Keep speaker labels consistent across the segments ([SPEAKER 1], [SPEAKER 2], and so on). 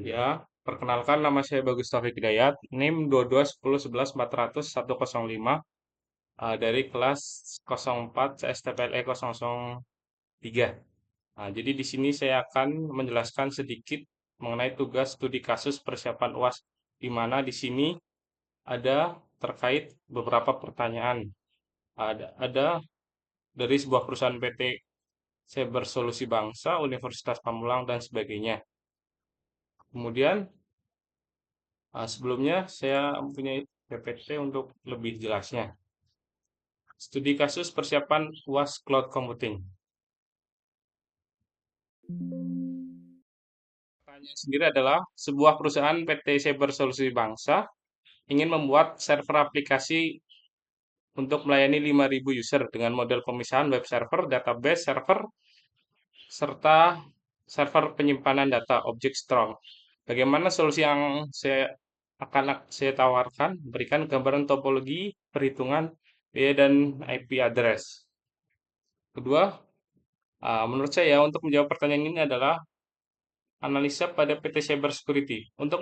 [SPEAKER 1] Ya, perkenalkan nama saya Bagus Taufik Hidayat, NIM 2210114105 dari kelas 04 CSTPLE 003. Nah, jadi di sini saya akan menjelaskan sedikit mengenai tugas studi kasus persiapan UAS, di mana di sini ada terkait beberapa pertanyaan. Ada dari sebuah perusahaan PT Cyber Solusi Bangsa, Universitas Pamulang, dan sebagainya. Kemudian sebelumnya saya mempunyai PPT untuk lebih jelasnya. Studi kasus persiapan UAS Cloud Computing. Pertanyaan sendiri adalah sebuah perusahaan PT Cyber Solusi Bangsa ingin membuat server aplikasi untuk melayani 5.000 user dengan model pemisahan web server, database server, serta server penyimpanan data objek strong. Bagaimana solusi yang saya tawarkan? Berikan gambaran topologi, perhitungan biaya dan IP address. Kedua, menurut saya untuk menjawab pertanyaan ini adalah analisa pada PT Cyber Security. Untuk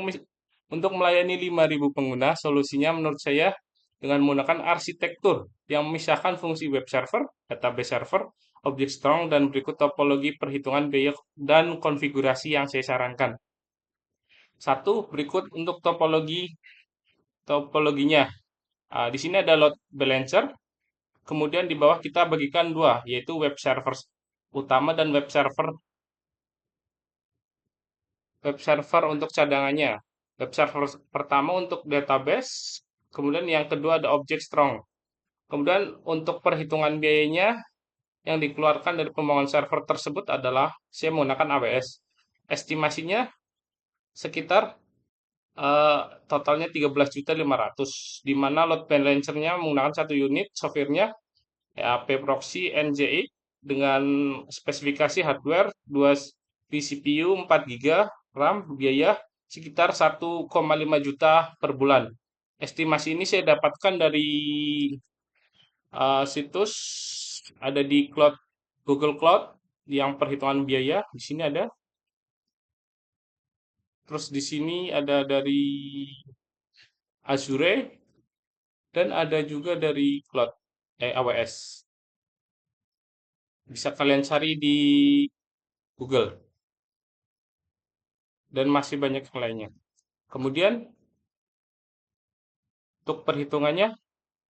[SPEAKER 1] melayani 5.000 pengguna, solusinya menurut saya dengan menggunakan arsitektur yang memisahkan fungsi web server, database server, objek strong, dan berikut topologi perhitungan biaya dan konfigurasi yang saya sarankan. Satu, berikut untuk topologinya. Di sini ada load balancer, kemudian di bawah kita bagikan dua, yaitu web server utama dan web server untuk cadangannya. Web server pertama untuk database, kemudian yang kedua ada objek strong. Kemudian untuk perhitungan biayanya yang dikeluarkan dari pembangunan server tersebut adalah saya menggunakan AWS. Estimasinya sekitar eh, totalnya 13.500.000, di mana load balancernya menggunakan satu unit, softwarenya EAP proxy NJX dengan spesifikasi hardware 2 vCPU 4 GB RAM, biaya sekitar 1,5 juta per bulan. Estimasi ini saya dapatkan dari situs ada di Google Cloud yang perhitungan biaya. Di sini ada. Terus di sini ada dari Azure dan ada juga dari AWS. Bisa kalian cari di Google dan masih banyak yang lainnya. Kemudian untuk perhitungannya,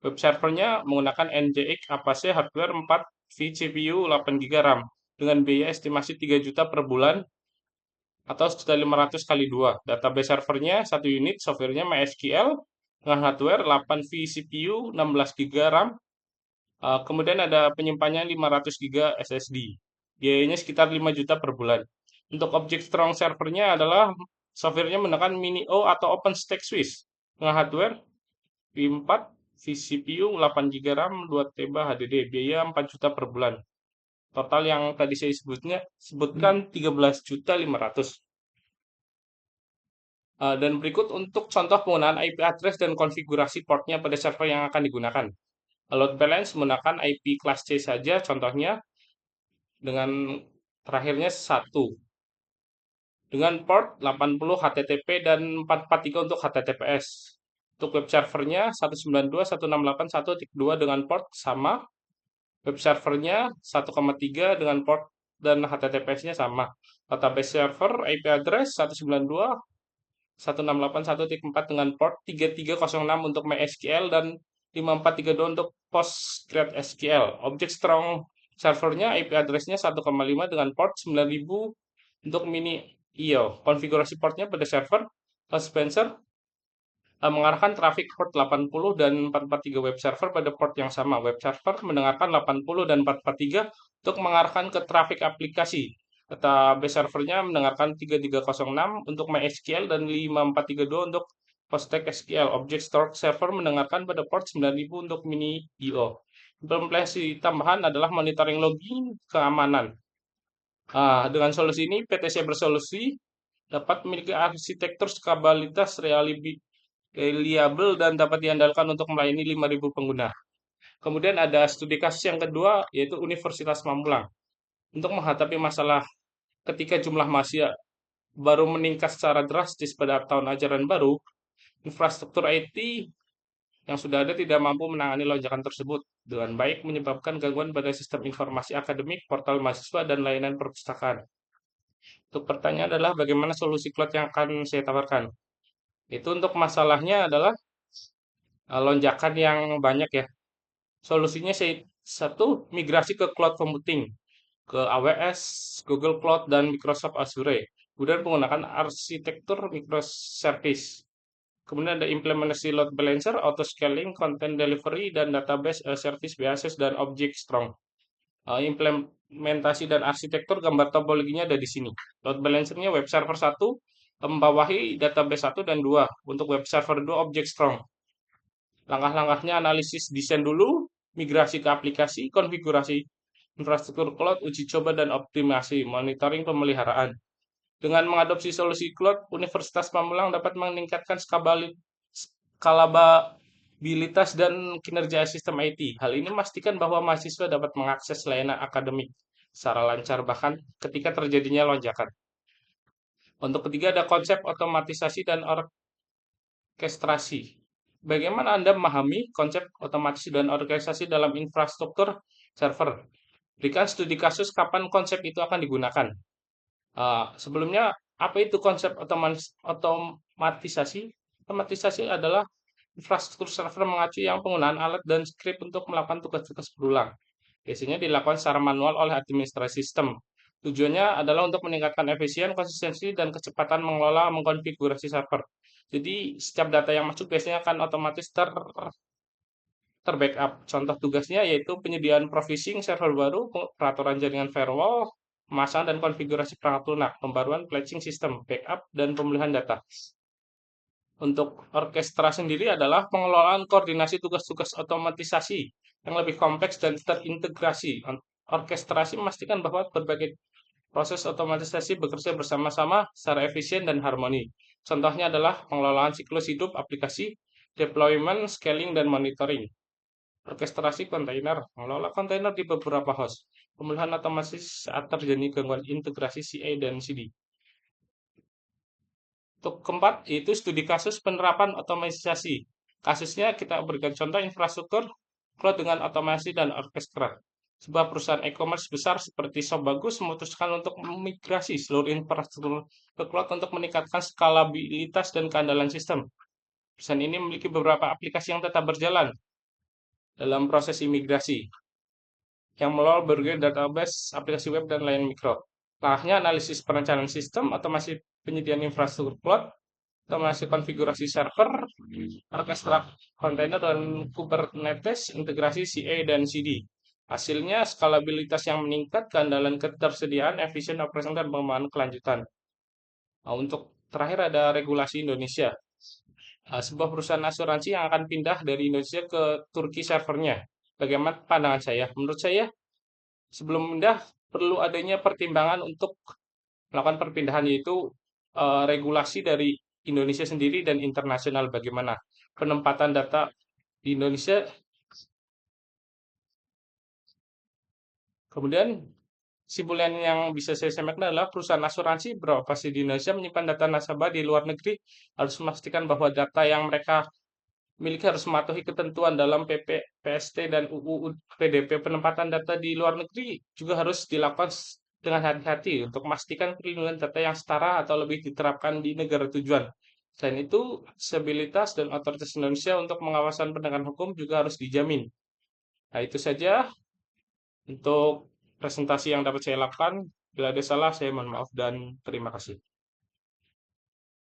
[SPEAKER 1] web servernya menggunakan NJX Apache hardware 4 vCPU 8 GB RAM dengan biaya estimasi 3 juta per bulan atau 1.500 kali 2. Database servernya 1 unit, softwarenya MySQL dengan hardware 8 vCPU 16 GB RAM. Kemudian ada penyimpanannya 500 GB SSD. Biayanya sekitar 5 juta per bulan. Untuk objek strong servernya adalah softwarenya menggunakan Mini-O atau OpenStack Swiss dengan hardware V4, vCPU 8 GB RAM, 2 TB HDD, biaya 4 juta per bulan. Total yang tadi saya sebutkan 13.500.000. Dan berikut untuk contoh penggunaan IP address dan konfigurasi portnya pada server yang akan digunakan. Load balance menggunakan IP kelas C saja, contohnya dengan terakhirnya 1. Dengan port 80 HTTP dan 443 untuk HTTPS. Untuk web servernya 192.168.1.2 dengan port sama. Web servernya 1,3 dengan port dan HTTPS-nya sama. Database server IP address 192.168.1.4 dengan port 3306 untuk MySQL dan 5432 untuk PostgreSQL. Objek strong servernya IP address-nya 1,5 dengan port 9000 untuk mini IO. Konfigurasi portnya pada server load balancer mengarahkan traffic port 80 dan 443 web server pada port yang sama. Web server mendengarkan 80 dan 443 untuk mengarahkan ke traffic aplikasi. Database servernya mendengarkan 3306 untuk MySQL dan 5432 untuk PostgreSQL. Object Storage Server mendengarkan pada port 9000 untuk mini IO. Implementasi tambahan adalah monitoring login keamanan. Dengan solusi ini, PT Cyber Solusi dapat memiliki arsitektur skalabilitas reliable dan dapat diandalkan untuk melayani 5.000 pengguna. Kemudian ada studi kasus yang kedua, yaitu Universitas Mamulang. Untuk menghadapi masalah ketika jumlah mahasiswa baru meningkat secara drastis pada tahun ajaran baru, infrastruktur IT yang sudah ada tidak mampu menangani lonjakan tersebut dengan baik, menyebabkan gangguan pada sistem informasi akademik, portal mahasiswa, dan layanan perpustakaan. Untuk pertanyaan adalah bagaimana solusi cloud yang akan saya tawarkan? Itu untuk masalahnya adalah lonjakan yang banyak ya. Solusinya satu, migrasi ke cloud computing, ke AWS, Google Cloud, dan Microsoft Azure. Kemudian menggunakan arsitektur microservice. Kemudian ada implementasi load balancer, auto scaling, content delivery, dan database service basis dan object strong. Implementasi dan arsitektur gambar topologinya ada di sini. Load balancernya web server 1, membawahi database 1 dan 2. Untuk web server 2 object strong. Langkah-langkahnya analisis desain dulu, migrasi ke aplikasi, konfigurasi infrastruktur cloud, uji coba dan optimasi, monitoring pemeliharaan. Dengan mengadopsi solusi cloud, Universitas Pamulang dapat meningkatkan skalabilitas dan kinerja sistem IT. Hal ini memastikan bahwa mahasiswa dapat mengakses layanan akademik secara lancar bahkan ketika terjadinya lonjakan. Untuk ketiga ada konsep otomatisasi dan orkestrasi. Bagaimana Anda memahami konsep otomatisasi dan orkestrasi dalam infrastruktur server? Berikan studi kasus kapan konsep itu akan digunakan. Sebelumnya, apa itu konsep otomatisasi? Otomatisasi adalah infrastruktur server mengacu yang penggunaan alat dan skrip untuk melakukan tugas-tugas berulang. Biasanya dilakukan secara manual oleh administrasi sistem. Tujuannya adalah untuk meningkatkan efisien, konsistensi, dan kecepatan mengelola mengkonfigurasi server. Jadi, setiap data yang masuk biasanya akan otomatis terbackup. Contoh tugasnya yaitu penyediaan provisioning server baru, peraturan jaringan firewall, pemasangan dan konfigurasi perangkat lunak, pembaruan patching sistem, backup, dan pemulihan data. Untuk orkestra sendiri adalah pengelolaan koordinasi tugas-tugas otomatisasi yang lebih kompleks dan terintegrasi. Orkestrasi memastikan bahwa berbagai proses otomatisasi bekerja bersama-sama secara efisien dan harmoni. Contohnya adalah pengelolaan siklus hidup aplikasi, deployment, scaling, dan monitoring. Orkestrasi kontainer, mengelola kontainer di beberapa host. Pemulihan otomatis saat terjadi gangguan integrasi CA dan CD. Untuk keempat, yaitu studi kasus penerapan otomatisasi. Kasusnya kita berikan contoh infrastruktur cloud dengan otomasi dan orkestra. Sebuah perusahaan e-commerce besar seperti Shop Bagus memutuskan untuk memigrasi seluruh infrastruktur ke cloud untuk meningkatkan skalabilitas dan keandalan sistem. Perusahaan ini memiliki beberapa aplikasi yang tetap berjalan dalam proses imigrasi yang melolos berbagai database, aplikasi web, dan layanan mikro. Langkahnya analisis perencanaan sistem, otomasi penyediaan infrastruktur cloud, otomasi konfigurasi server, orkestra kontainer dan Kubernetes, integrasi CA dan CD. Hasilnya skalabilitas yang meningkat, keandalan ketersediaan, efisien operasi dan pengembangan kelanjutan. Nah, untuk terakhir ada regulasi Indonesia. Sebuah perusahaan asuransi yang akan pindah dari Indonesia ke Turki servernya. Bagaimana pandangan saya? Menurut saya, sebelum pindah perlu adanya pertimbangan untuk melakukan perpindahan yaitu regulasi dari Indonesia sendiri dan internasional bagaimana penempatan data di Indonesia. Kemudian kesimpulan yang bisa saya sampaikan adalah perusahaan asuransi beroperasi di Indonesia menyimpan data nasabah di luar negeri harus memastikan bahwa data yang mereka miliki harus mematuhi ketentuan dalam PP, PST, dan UU PDP. Penempatan data di luar negeri juga harus dilakukan dengan hati-hati untuk memastikan perlindungan data yang setara atau lebih diterapkan di negara tujuan. Selain itu, stabilitas dan otoritas Indonesia untuk pengawasan penegakan hukum juga harus dijamin. Nah, itu saja untuk presentasi yang dapat saya lakukan. Bila ada salah, saya mohon maaf dan terima kasih.